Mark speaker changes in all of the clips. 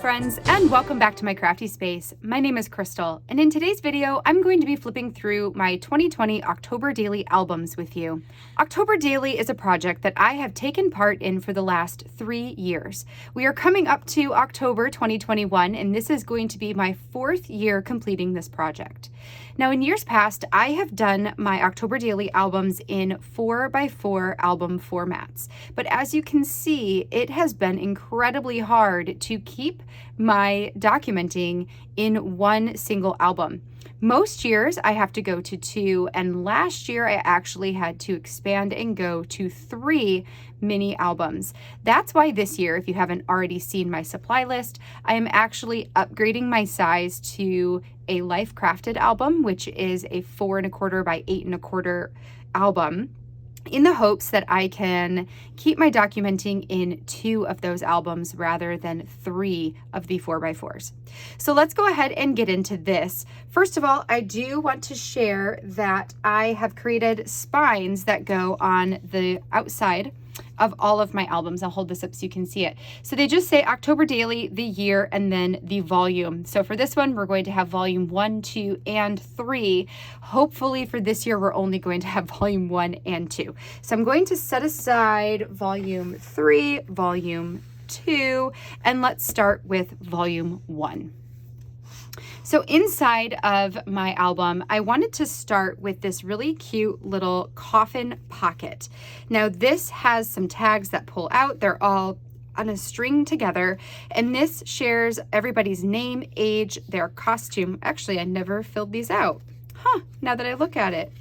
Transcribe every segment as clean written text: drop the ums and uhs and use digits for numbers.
Speaker 1: friends, and welcome back to my crafty space. My name is Crystal, and in today's video, I'm going to be flipping through my 2020 October Daily albums with you. October Daily is a project that I have taken part in for the last 3 years. We are coming up to October 2021, and this is going to be my 4th year completing this project. Now, in years past, I have done my October Daily albums in 4x4 album formats, but as you can see, it has been incredibly hard to keep my documenting in one single album. Most years I have to go to 2, and last year I actually had to expand and go to 3 mini albums. That's why this year, if you haven't already seen my supply list, I am actually upgrading my size to a Life Crafted album, which is a 4 1/4 by 8 1/4 album, in the hopes that I can keep my documenting in 2 of those albums rather than 3 of the 4x4s. So let's go ahead and get into this. First of all, I do want to share that I have created spines that go on the outside of all of my albums. I'll hold this up so you can see it. So they just say October Daily, the year, and then the volume. So for this one, we're going to have volume 1, 2, and 3. Hopefully for this year, we're only going to have volume 1 and 2. So I'm going to set aside volume 3, volume 2, and let's start with volume 1. So inside of my album, I wanted to start with this really cute little coffin pocket. Now this has some tags that pull out. They're all on a string together, and this shares everybody's name, age, their costume. Actually, I never filled these out. Now that I look at it,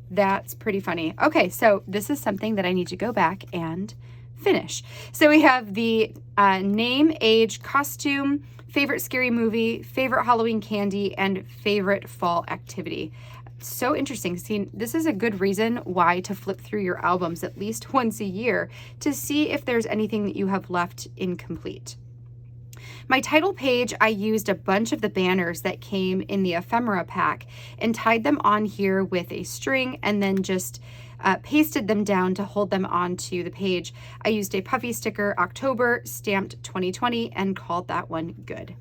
Speaker 1: that's pretty funny. Okay, so this is something that I need to go back and finish. So we have the name, age, costume, favorite scary movie, favorite Halloween candy, and favorite fall activity. So interesting. See, this is a good reason why to flip through your albums at least once a year to see if there's anything that you have left incomplete. My title page, I used a bunch of the banners that came in the ephemera pack and tied them on here with a string and then just pasted them down to hold them onto the page. I used a puffy sticker, October, stamped 2020, and called that one good.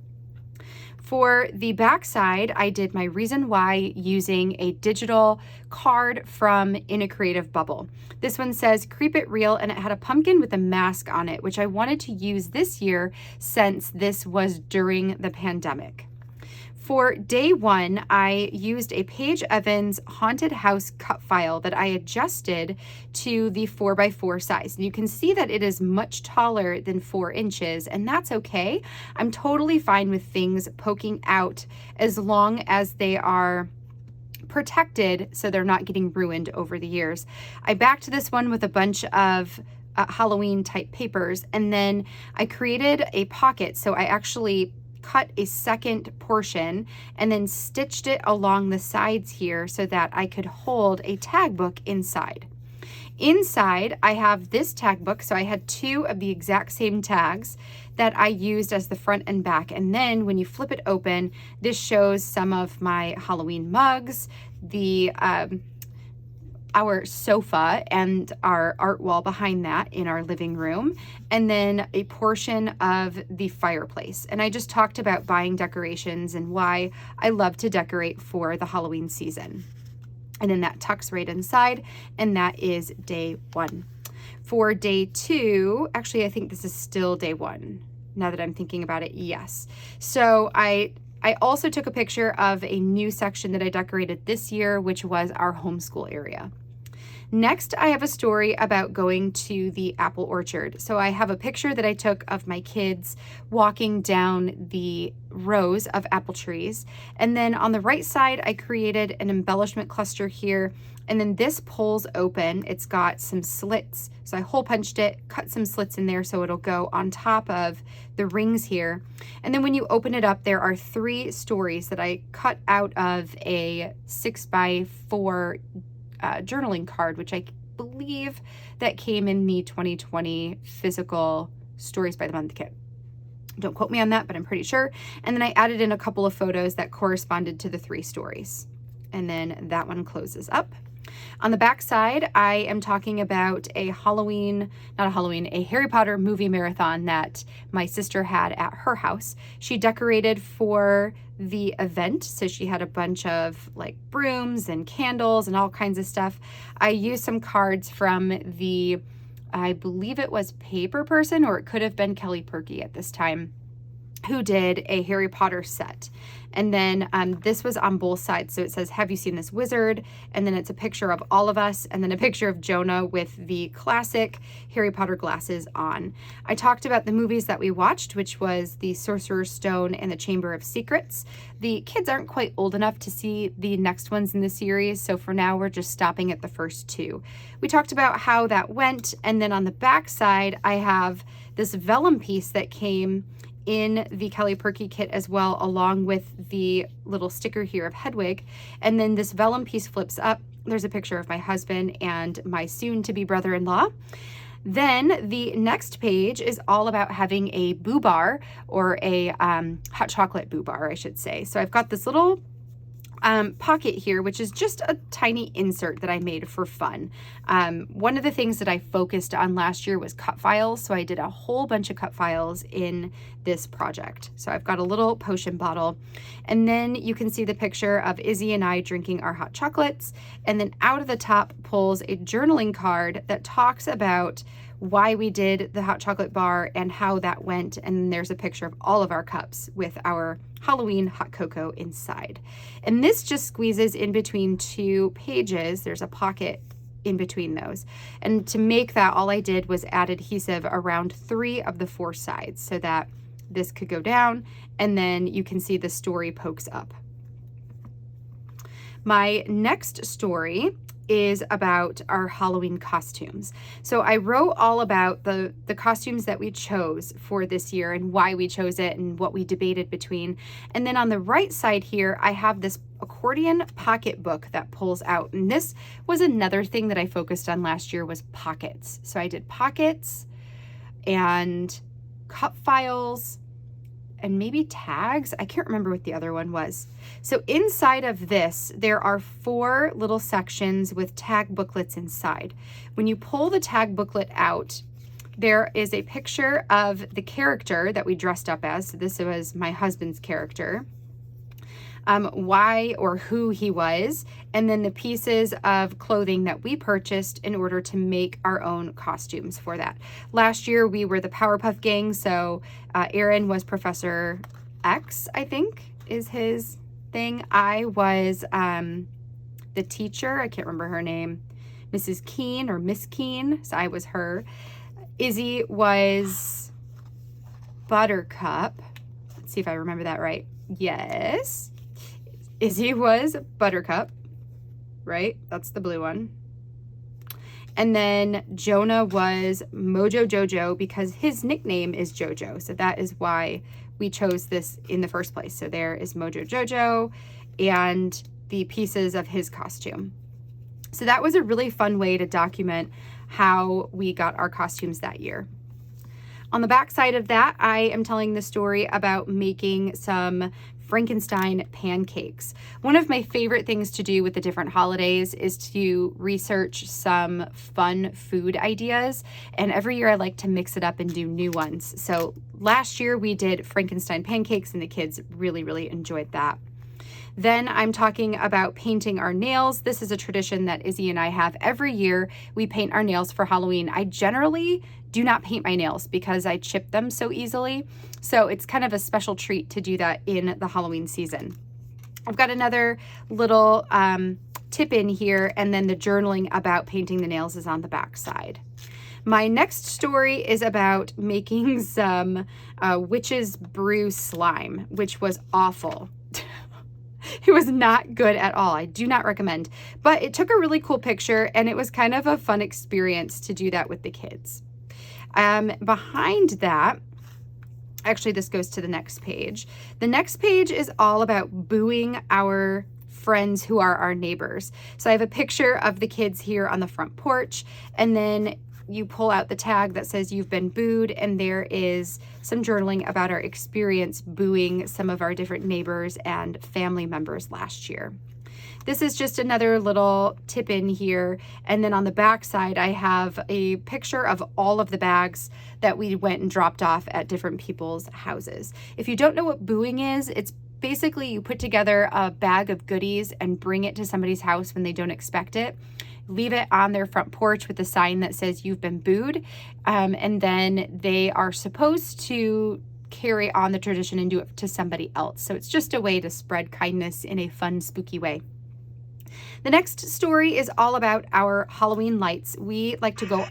Speaker 1: For the back side, I did my reason why using a digital card from In a Creative Bubble. This one says Creep It Real, and it had a pumpkin with a mask on it, which I wanted to use this year since this was during the pandemic. For day 1, I used a Paige Evans haunted house cut file that I adjusted to the 4x4 size. And you can see that it is much taller than 4 inches, and that's okay. I'm totally fine with things poking out as long as they are protected so they're not getting ruined over the years. I backed this one with a bunch of Halloween type papers, and then I created a pocket. So I actually cut a second portion and then stitched it along the sides here so that I could hold a tag book inside. Inside, I have this tag book, so I had 2 of the exact same tags that I used as the front and back. And then when you flip it open, this shows some of my Halloween mugs, our sofa and our art wall behind that in our living room, and then a portion of the fireplace. And I just talked about buying decorations and why I love to decorate for the Halloween season. And then that tucks right inside, and that is day 1. For day 2, actually, I think this is still day 1. Now that I'm thinking about it, yes. So I also took a picture of a new section that I decorated this year, which was our homeschool area. Next, I have a story about going to the apple orchard. So I have a picture that I took of my kids walking down the rows of apple trees. And then on the right side, I created an embellishment cluster here. And then this pulls open. It's got some slits. So I hole punched it, cut some slits in there so it'll go on top of the rings here. And then when you open it up, there are 3 stories that I cut out of a 6x4 journaling card, which I believe that came in the 2020 physical Stories by the Month kit. Don't quote me on that, but I'm pretty sure. And then I added in a couple of photos that corresponded to the 3 stories. And then that one closes up. On the back side, I am talking about a Harry Potter movie marathon that my sister had at her house. She decorated for the event, so she had a bunch of like brooms and candles and all kinds of stuff. I used some cards from the, I believe it was Paper Person, or it could have been Kelly Perky at this time, who did a Harry Potter set. And then this was on both sides. So it says, "Have you seen this wizard?" And then it's a picture of all of us, and then a picture of Jonah with the classic Harry Potter glasses on. I talked about the movies that we watched, which was The Sorcerer's Stone and The Chamber of Secrets. The kids aren't quite old enough to see the next ones in the series, so for now we're just stopping at the first two. We talked about how that went, and then on the back side I have this vellum piece that came in the Kelly Perky kit as well, along with the little sticker here of Hedwig. And then this vellum piece flips up. There's a picture of my husband and my soon-to-be brother-in-law. Then the next page is all about having a boo bar, or a hot chocolate boo bar, I should say. So I've got this little pocket here, which is just a tiny insert that I made for fun. One of the things that I focused on last year was cut files, so I did a whole bunch of cut files in this project. So I've got a little potion bottle, and then you can see the picture of Izzy and I drinking our hot chocolates, and then out of the top pulls a journaling card that talks about why we did the hot chocolate bar and how that went, and there's a picture of all of our cups with our Halloween hot cocoa inside. And this just squeezes in between two pages. There's a pocket in between those. And to make that, all I did was add adhesive around 3 of the 4 sides so that this could go down, and then you can see the story pokes up. My next story is about our Halloween costumes. So I wrote all about the costumes that we chose for this year and why we chose it and what we debated between. And then on the right side here, I have this accordion pocketbook that pulls out. And this was another thing that I focused on last year, was pockets. So I did pockets and cut files and maybe tags. I can't remember what the other one was. So inside of this, there are 4 little sections with tag booklets inside. When you pull the tag booklet out, there is a picture of the character that we dressed up as. So this was my husband's character. Why or who he was, and then the pieces of clothing that we purchased in order to make our own costumes for that. Last year we were the Powerpuff Gang, so Aaron was Professor X, I think is his thing. I was the teacher, I can't remember her name, Mrs. Keen or Miss Keen, so I was her. Izzy was Buttercup. Let's see if I remember that right. Yes. Izzy was Buttercup, right? That's the blue one. And then Jonah was Mojo Jojo because his nickname is Jojo. So that is why we chose this in the first place. So there is Mojo Jojo and the pieces of his costume. So that was a really fun way to document how we got our costumes that year. On the back side of that, I am telling the story about making some Frankenstein pancakes. One of my favorite things to do with the different holidays is to research some fun food ideas, and every year I like to mix it up and do new ones. So last year we did Frankenstein pancakes and the kids really enjoyed that. Then I'm talking about painting our nails. This is a tradition that Izzy and I have every year. We paint our nails for Halloween. I generally do not paint my nails because I chip them so easily. So it's kind of a special treat to do that in the Halloween season. I've got another little tip in here, and then the journaling about painting the nails is on the back side. My next story is about making some witch's brew slime, which was awful. It was not good at all. I do not recommend, but it took a really cool picture and it was kind of a fun experience to do that with the kids. Behind that, actually this goes to the next page. The next page is all about booing our friends who are our neighbors. So I have a picture of the kids here on the front porch, and then you pull out the tag that says you've been booed, and there is some journaling about our experience booing some of our different neighbors and family members last year. This is just another little tip in here. And then on the back side, I have a picture of all of the bags that we went and dropped off at different people's houses. If you don't know what booing is, it's basically you put together a bag of goodies and bring it to somebody's house when they don't expect it. Leave it on their front porch with a sign that says you've been booed. And then they are supposed to carry on the tradition and do it to somebody else. So it's just a way to spread kindness in a fun, spooky way. The next story is all about our Halloween lights. We like to go,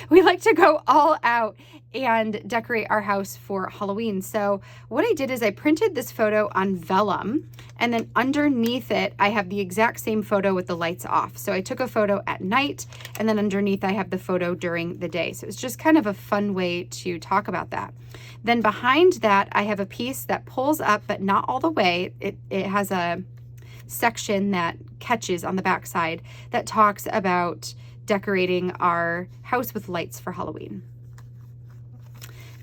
Speaker 1: we like to go all out and decorate our house for Halloween. So what I did is I printed this photo on vellum, and then underneath it, I have the exact same photo with the lights off. So I took a photo at night, and then underneath I have the photo during the day. So it's just kind of a fun way to talk about that. Then behind that, I have a piece that pulls up, but not all the way. It has a section that catches on the back side that talks about decorating our house with lights for Halloween.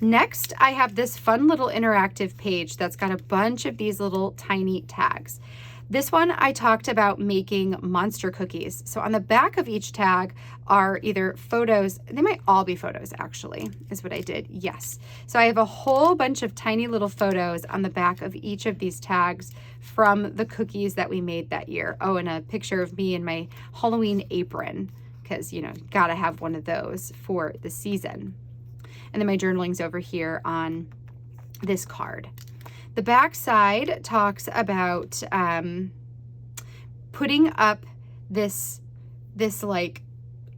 Speaker 1: Next, I have this fun little interactive page that's got a bunch of these little tiny tags. This one I talked about making monster cookies. So on the back of each tag are either photos, they might all be photos actually, is what I did, yes. So I have a whole bunch of tiny little photos on the back of each of these tags from the cookies that we made that year. Oh, and a picture of me in my Halloween apron, because you know, gotta have one of those for the season. And then my journaling's over here on this card. The back side talks about putting up this like,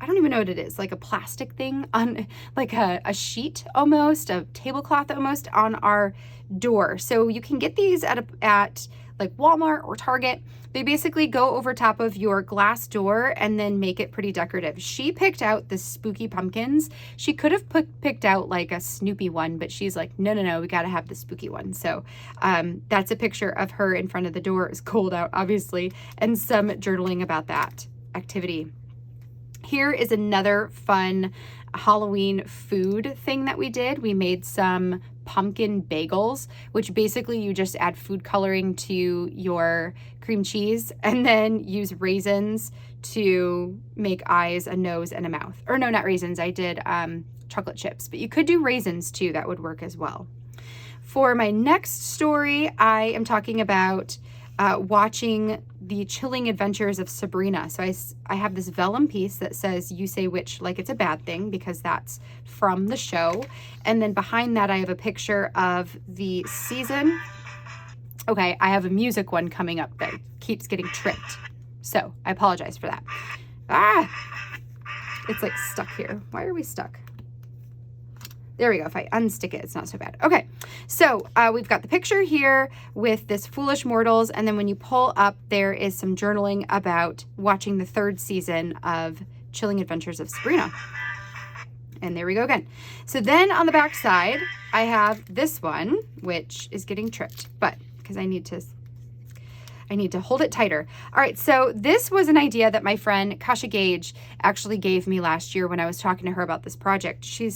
Speaker 1: I don't even know what it is, like a plastic thing on like a sheet almost, a tablecloth almost on our door. So you can get these at like Walmart or Target. They basically go over top of your glass door and then make it pretty decorative. She picked out the spooky pumpkins. She could have picked out like a Snoopy one, but she's like, no, we got to have the spooky one. So that's a picture of her in front of the door. It's cold out, obviously, and some journaling about that activity. Here is another fun Halloween food thing that we did. We made some pumpkin bagels, which basically you just add food coloring to your cream cheese and then use raisins to make eyes, a nose, and a mouth. Or no, not raisins. I did chocolate chips, but you could do raisins too. That would work as well. For my next story, I am talking about watching the chilling adventures of Sabrina. So I have this vellum piece that says "You say witch like it's a bad thing," because that's from the show. And then behind that I have a picture of the season. Okay, I have a music one coming up that keeps getting tripped. So I apologize for that. It's like stuck here. Why are we stuck? There we go. If I unstick it, it's not so bad. Okay, so we've got the picture here with this Foolish Mortals, and then when you pull up, there is some journaling about watching the 3rd season of Chilling Adventures of Sabrina. And there we go again. So then on the back side, I have this one, which is getting tripped, but because I need to hold it tighter. All right, so this was an idea that my friend Kasha Gage actually gave me last year when I was talking to her about this project. She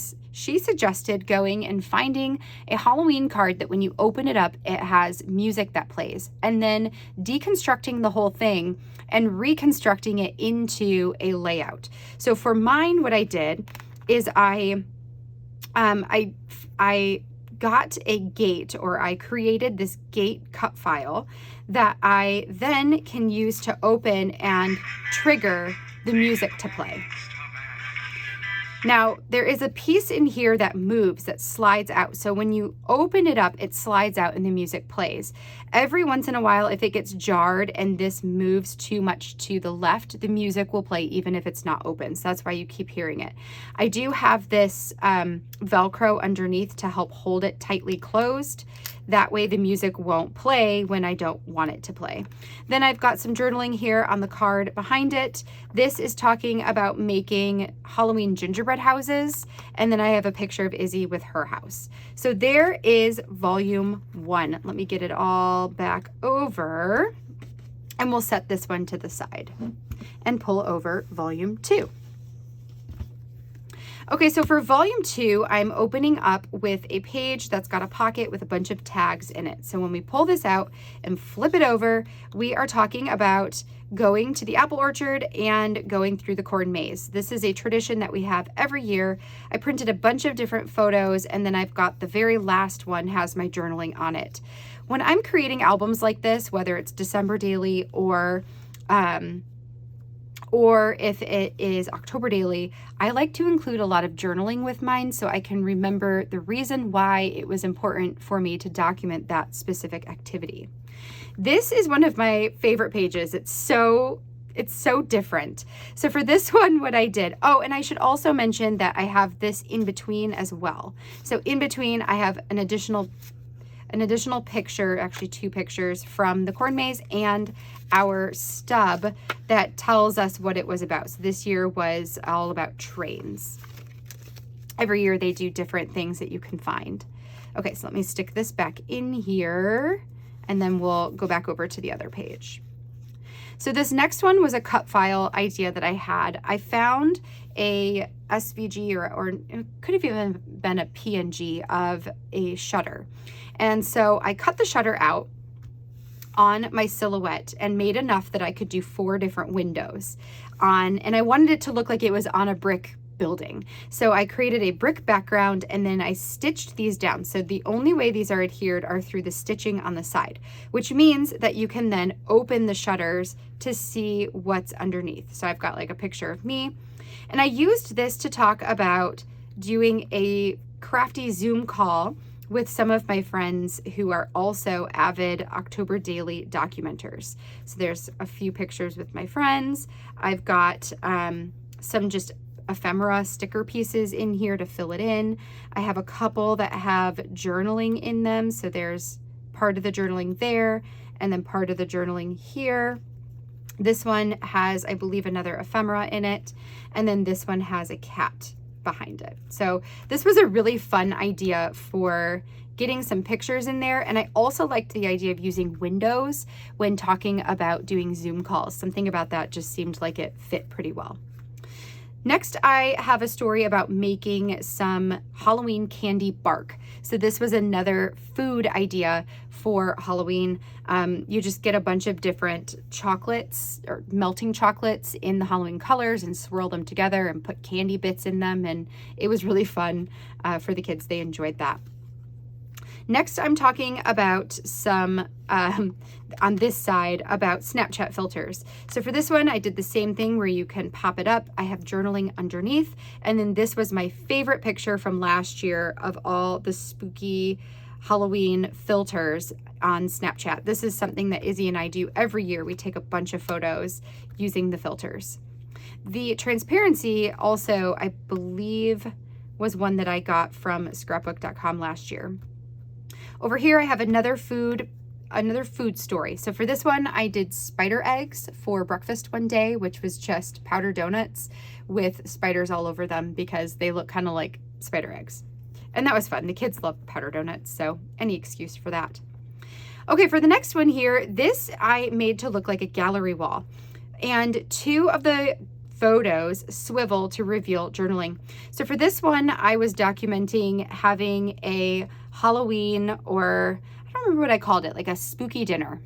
Speaker 1: suggested going and finding a Halloween card that when you open it up, it has music that plays, and then deconstructing the whole thing and reconstructing it into a layout. So for mine, what I did is I got a gate, or I created this gate cut file that I then can use to open and trigger the music to play. Now, there is a piece in here that moves, that slides out. So when you open it up, it slides out and the music plays. Every once in a while, if it gets jarred and this moves too much to the left, the music will play even if it's not open. So that's why you keep hearing it. I do have this Velcro underneath to help hold it tightly closed. That way the music won't play when I don't want it to play. Then I've got some journaling here on the card behind it. This is talking about making Halloween gingerbread houses. And then I have a picture of Izzy with her house. So there is volume 1. Let me get it all back over. And we'll set this one to the side and pull over volume 2. Okay, so for volume 2, I'm opening up with a page that's got a pocket with a bunch of tags in it. So when we pull this out and flip it over, we are talking about going to the apple orchard and going through the corn maze. This is a tradition that we have every year. I printed a bunch of different photos, and then I've got the very last one has my journaling on it. When I'm creating albums like this, whether it's December daily or if it is October daily, I like to include a lot of journaling with mine so I can remember the reason why it was important for me to document that specific activity. This is one of my favorite pages. It's so different. So for this one, what I did, oh, and I should also mention that I have this in between as well. So in between, I have an additional picture, actually 2 pictures from the corn maze and our stub that tells us what it was about. So this year was all about trains. Every year they do different things that you can find. Okay, so let me stick this back in here and then we'll go back over to the other page. So this next one was a cut file idea that I had. I found a SVG or it could have even been a PNG of a shutter. And so I cut the shutter out on my silhouette and made enough that I could do 4 different windows and I wanted it to look like it was on a brick building. So I created a brick background and then I stitched these down. So the only way these are adhered are through the stitching on the side, which means that you can then open the shutters to see what's underneath. So I've got like a picture of me, and I used this to talk about doing a crafty Zoom call with some of my friends who are also avid October daily documenters. So there's a few pictures with my friends. I've got some just ephemera sticker pieces in here to fill it in. I have a couple that have journaling in them. So there's part of the journaling there and then part of the journaling here. This one has, I believe, another ephemera in it. And then this one has a cat behind it. So this was a really fun idea for getting some pictures in there. And I also liked the idea of using windows when talking about doing Zoom calls. Something about that just seemed like it fit pretty well. Next, I have a story about making some Halloween candy bark. So this was another food idea for Halloween. You just get a bunch of different chocolates or melting chocolates in the Halloween colors and swirl them together and put candy bits in them. And it was really fun for the kids. They enjoyed that. Next, I'm talking about some, on this side, about Snapchat filters. So for this one, I did the same thing where you can pop it up. I have journaling underneath. And then this was my favorite picture from last year of all the spooky Halloween filters on Snapchat. This is something that Izzy and I do every year. We take a bunch of photos using the filters. The transparency also, I believe, was one that I got from scrapbook.com last year. Over here, I have another food story. So for this one, I did spider eggs for breakfast one day, which was just powdered donuts with spiders all over them because they look kind of like spider eggs. And that was fun. The kids love powdered donuts, so any excuse for that. Okay, for the next one here, this I made to look like a gallery wall. And 2 of the photos swivel to reveal journaling. So for this one, I was documenting having a Halloween, or I don't remember what I called it, like a spooky dinner,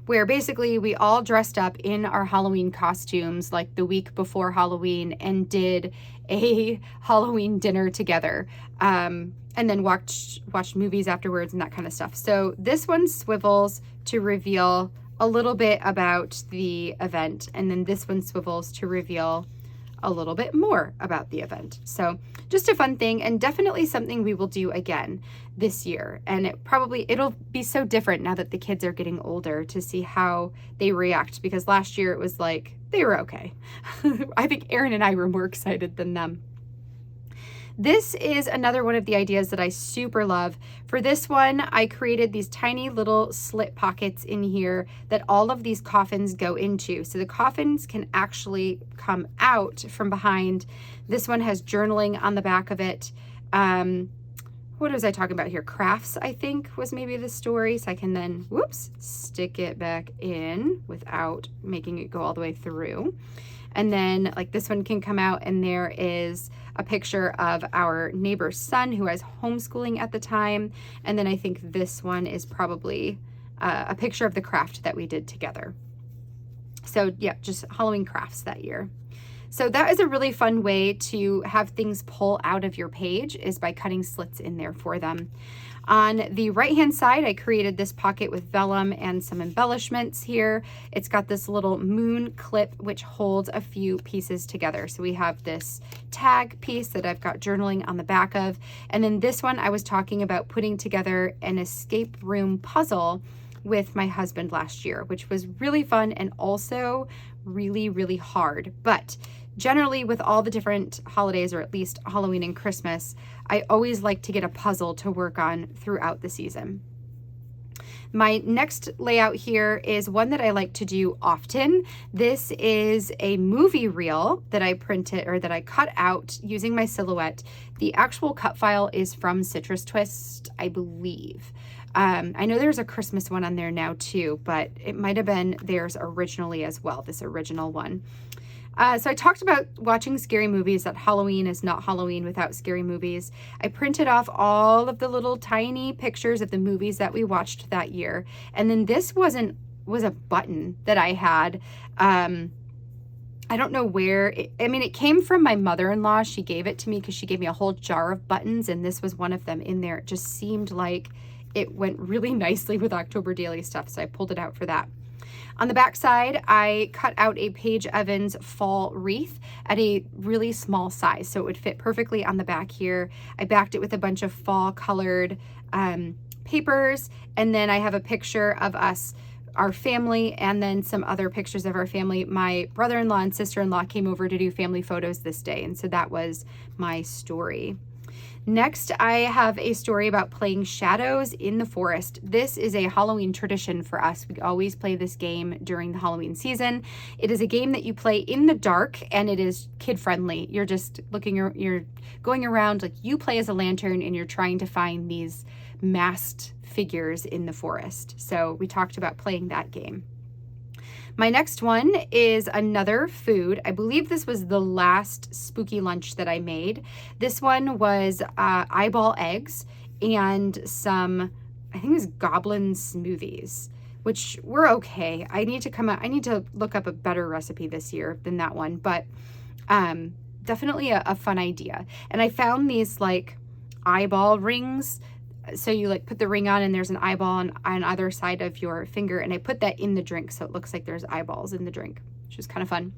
Speaker 1: where basically we all dressed up in our Halloween costumes like the week before Halloween and did a Halloween dinner together, and then watched movies afterwards and that kind of stuff. So this one swivels to reveal a little bit about the event, and then this one swivels to reveal a little bit more about the event. So just a fun thing, and definitely something we will do again this year. And it'll be so different now that the kids are getting older to see how they react, because last year it was like they were okay. I think Aaron and I were more excited than them. This is another one of the ideas that I super love. For this one, I created these tiny little slit pockets in here that all of these coffins go into. So the coffins can actually come out from behind. This one has journaling on the back of it. What was I talking about here? Crafts, I think, was maybe the story. So I can then, whoops, stick it back in without making it go all the way through. And then like this one can come out and there is a picture of our neighbor's son who was homeschooling at the time. And then I think this one is probably a picture of the craft that we did together. So yeah, just Halloween crafts that year. So that is a really fun way to have things pull out of your page, is by cutting slits in there for them. On the right-hand side, I created this pocket with vellum and some embellishments here. It's got this little moon clip which holds a few pieces together. So we have this tag piece that I've got journaling on the back of. And then this one I was talking about putting together an escape room puzzle with my husband last year, which was really fun and also really, really hard. But generally with all the different holidays, or at least Halloween and Christmas, I always like to get a puzzle to work on throughout the season. My next layout here is one that I like to do often. This is a movie reel that I printed, or that I cut out using my Silhouette. The actual cut file is from Citrus Twist, I believe. I know there's a Christmas one on there now too, but it might have been theirs originally as well, this original one. So I talked about watching scary movies, that Halloween is not Halloween without scary movies. I printed off all of the little tiny pictures of the movies that we watched that year. And then this was a button that I had. I don't know where, it came from my mother-in-law. She gave it to me because she gave me a whole jar of buttons, and this was one of them in there. It just seemed like it went really nicely with October Daily stuff, so I pulled it out for that. On the back side, I cut out a Paige Evans fall wreath at a really small size, so it would fit perfectly on the back here. I backed it with a bunch of fall colored papers, and then I have a picture of us, our family, and then some other pictures of our family. My brother-in-law and sister-in-law came over to do family photos this day, and so that was my story. Next, I have a story about playing shadows in the forest. This is a Halloween tradition for us. We always play this game during the Halloween season. It is a game that you play in the dark, and it is kid-friendly. You're just you're going around, like you play as a lantern, and you're trying to find these masked figures in the forest. So we talked about playing that game. My next one is another food. I believe this was the last spooky lunch that I made. This one was eyeball eggs and some, I think it was goblin smoothies, which were okay. I need to look up a better recipe this year than that one, but definitely a fun idea. And I found these like eyeball rings. So you like put the ring on and there's an eyeball on either side of your finger, and I put that in the drink so it looks like there's eyeballs in the drink, which is kind of fun.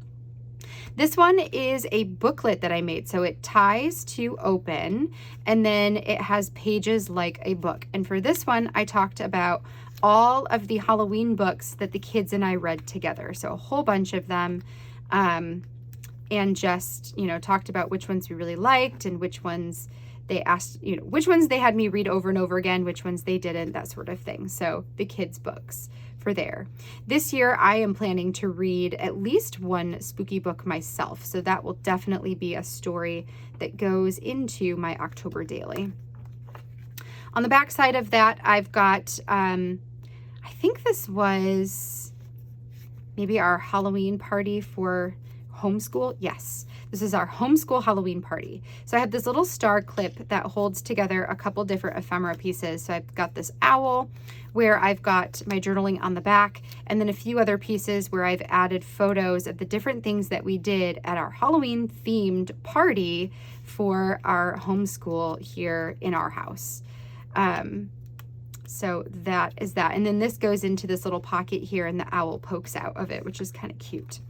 Speaker 1: This one is a booklet that I made. So it ties to open, and then it has pages like a book. And for this one, I talked about all of the Halloween books that the kids and I read together. So a whole bunch of them, and just, talked about which ones we really liked and which ones they asked, which ones they had me read over and over again, which ones they didn't, that sort of thing. So the kids' books for there. This year, I am planning to read at least one spooky book myself. So that will definitely be a story that goes into my October Daily. On the back side of that, I've got, I think this was maybe our Halloween party for Homeschool. Yes, this is our Homeschool Halloween party. So I have this little star clip that holds together a couple different ephemera pieces. So I've got this owl where I've got my journaling on the back, and then a few other pieces where I've added photos of the different things that we did at our Halloween themed party for our homeschool here in our house. So that is that. And then this goes into this little pocket here, and the owl pokes out of it, which is kind of cute.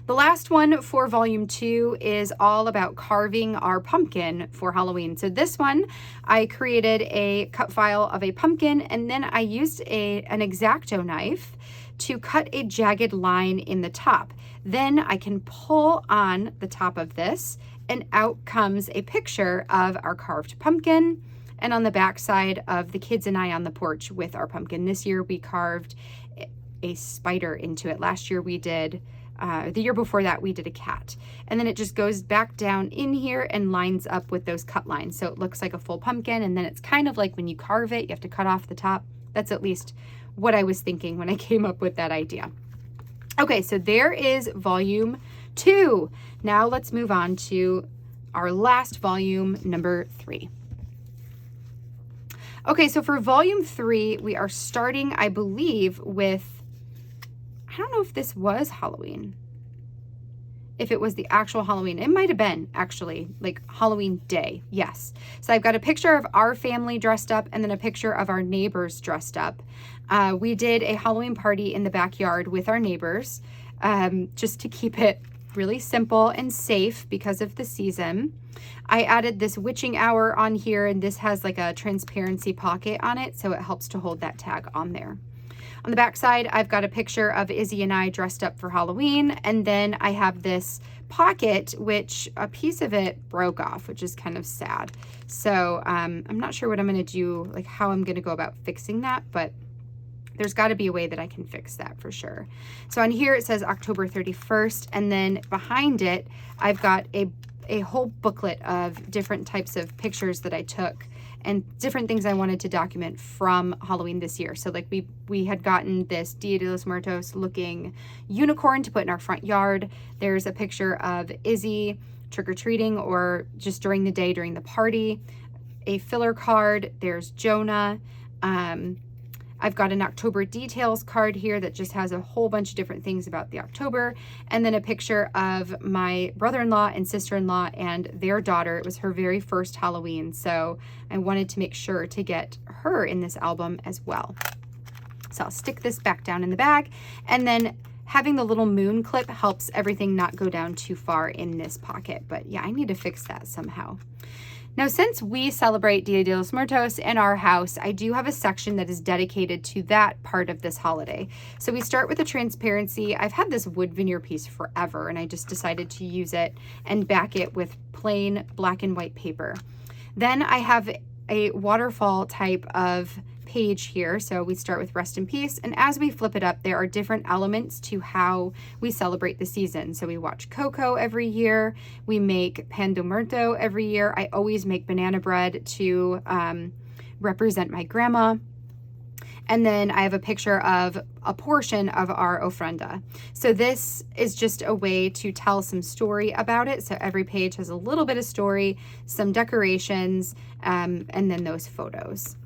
Speaker 1: The last one for volume 2 is all about carving our pumpkin for Halloween. So this one, I created a cut file of a pumpkin, and then I used an X-Acto knife to cut a jagged line in the top. Then I can pull on the top of this, and out comes a picture of our carved pumpkin, and on the back side of the kids and I on the porch with our pumpkin. This year we carved a spider into it. Last year we did the year before that, we did a cat. And then it just goes back down in here and lines up with those cut lines. So it looks like a full pumpkin. And then it's kind of like when you carve it, you have to cut off the top. That's at least what I was thinking when I came up with that idea. Okay, so there is volume 2. Now let's move on to our last volume, number 3. Okay, so for volume 3, we are starting, I believe, with, I don't know if this was Halloween. If it was the actual Halloween. It might have been, actually, like Halloween day. Yes. So I've got a picture of our family dressed up and then a picture of our neighbors dressed up. We did a Halloween party in the backyard with our neighbors, just to keep it really simple and safe because of the season. I added this witching hour on here, and this has like a transparency pocket on it, so it helps to hold that tag on there. On the back side, I've got a picture of Izzy and I dressed up for Halloween, and then I have this pocket, which a piece of it broke off, which is kind of sad. So I'm not sure what I'm going to do, like how I'm going to go about fixing that, but there's got to be a way that I can fix that for sure. So on here it says October 31st, and then behind it, I've got a whole booklet of different types of pictures that I took and different things I wanted to document from Halloween this year. So like we had gotten this Dia de los Muertos looking unicorn to put in our front yard. There's a picture of Izzy trick-or-treating or just during the day during the party. A filler card. There's Jonah. I've got an October details card here that just has a whole bunch of different things about the October, and then a picture of my brother-in-law and sister-in-law and their daughter. It was her very first Halloween, so I wanted to make sure to get her in this album as well. So I'll stick this back down in the bag, and then having the little moon clip helps everything not go down too far in this pocket, but yeah, I need to fix that somehow. Now, since we celebrate Dia de los Muertos in our house, I do have a section that is dedicated to that part of this holiday. So we start with the transparency. I've had this wood veneer piece forever, and I just decided to use it and back it with plain black and white paper. Then I have a waterfall type of page here. So we start with rest in peace, and as we flip it up, there are different elements to how we celebrate the season. So we watch Coco every year, we make pan de muerto every year. I always make banana bread to represent my grandma. And then I have a picture of a portion of our ofrenda. So this is just a way to tell some story about it. So every page has a little bit of story, some decorations, and then those photos.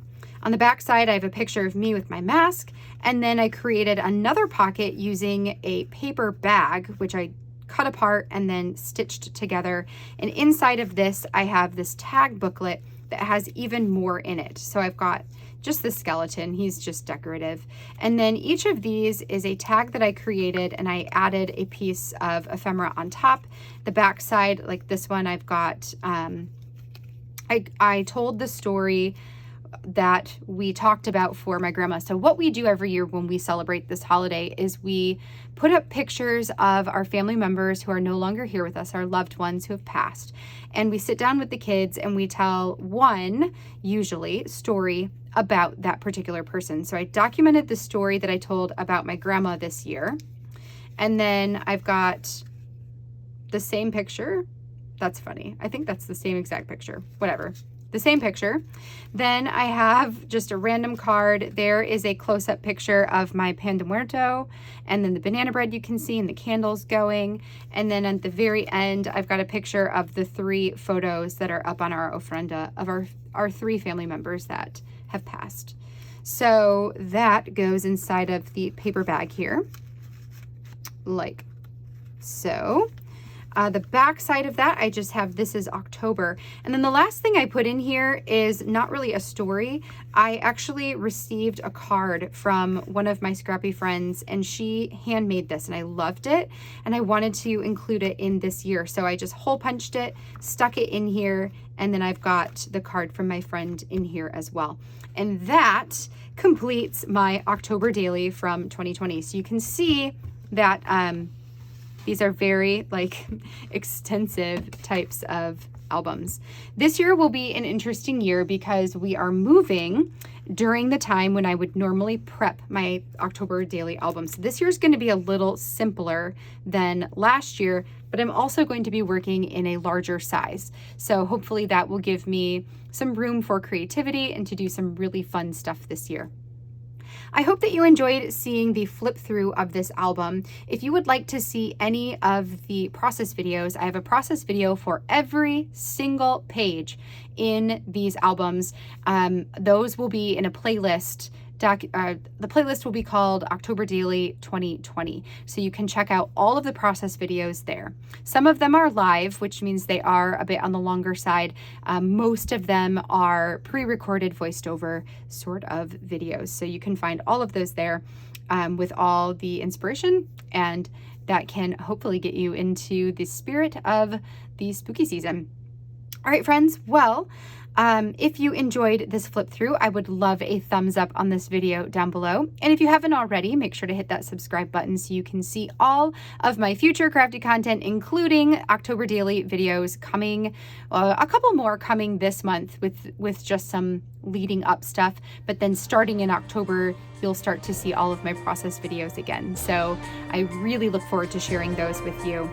Speaker 1: On the back side, I have a picture of me with my mask, and then I created another pocket using a paper bag, which I cut apart and then stitched together. And inside of this, I have this tag booklet that has even more in it. So I've got just the skeleton, he's just decorative. And then each of these is a tag that I created, and I added a piece of ephemera on top. The back side, like this one, I've got, I told the story that we talked about for my grandma. So what we do every year when we celebrate this holiday is we put up pictures of our family members who are no longer here with us, our loved ones who have passed. And we sit down with the kids and we tell one, usually, story about that particular person. So I documented the story that I told about my grandma this year. And then I've got the same picture. That's funny. I think that's the same exact picture. Whatever. The same picture. Then I have just a random card. There is a close-up picture of my pan de muerto, and then the banana bread you can see and the candles going. And then at the very end, I've got a picture of the 3 photos that are up on our ofrenda of our 3 family members that have passed. So that goes inside of the paper bag here, like so. The back side of that, I just have this is October. And then the last thing I put in here is not really a story. I actually received a card from one of my scrappy friends, and she handmade this, and I loved it, and I wanted to include it in this year. So I just hole punched it, stuck it in here, and then I've got the card from my friend in here as well. And that completes my October daily from 2020. So you can see that these are very extensive types of albums. This year will be an interesting year because we are moving during the time when I would normally prep my October daily album. So this year is going to be a little simpler than last year, but I'm also going to be working in a larger size. So hopefully that will give me some room for creativity and to do some really fun stuff this year. I hope that you enjoyed seeing the flip through of this album. If you would like to see any of the process videos, I have a process video for every single page in these albums. Those will be in a playlist. The playlist will be called October Daily 2020. So you can check out all of the process videos there. Some of them are live, which means they are a bit on the longer side. Most of them are pre-recorded, voiced over sort of videos. So you can find all of those there with all the inspiration, and that can hopefully get you into the spirit of the spooky season. All right, friends. Well, if you enjoyed this flip through, I would love a thumbs up on this video down below. And if you haven't already, make sure to hit that subscribe button so you can see all of my future crafty content, including October Daily videos coming, a couple more coming this month with just some leading up stuff. But then starting in October, you'll start to see all of my process videos again. So I really look forward to sharing those with you.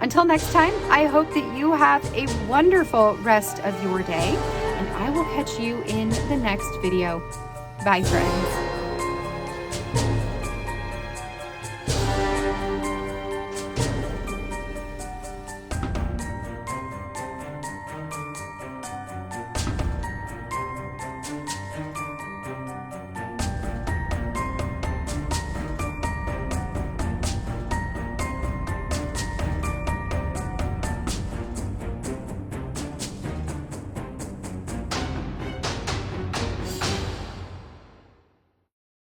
Speaker 1: Until next time, I hope that you have a wonderful rest of your day, and I will catch you in the next video. Bye, friends.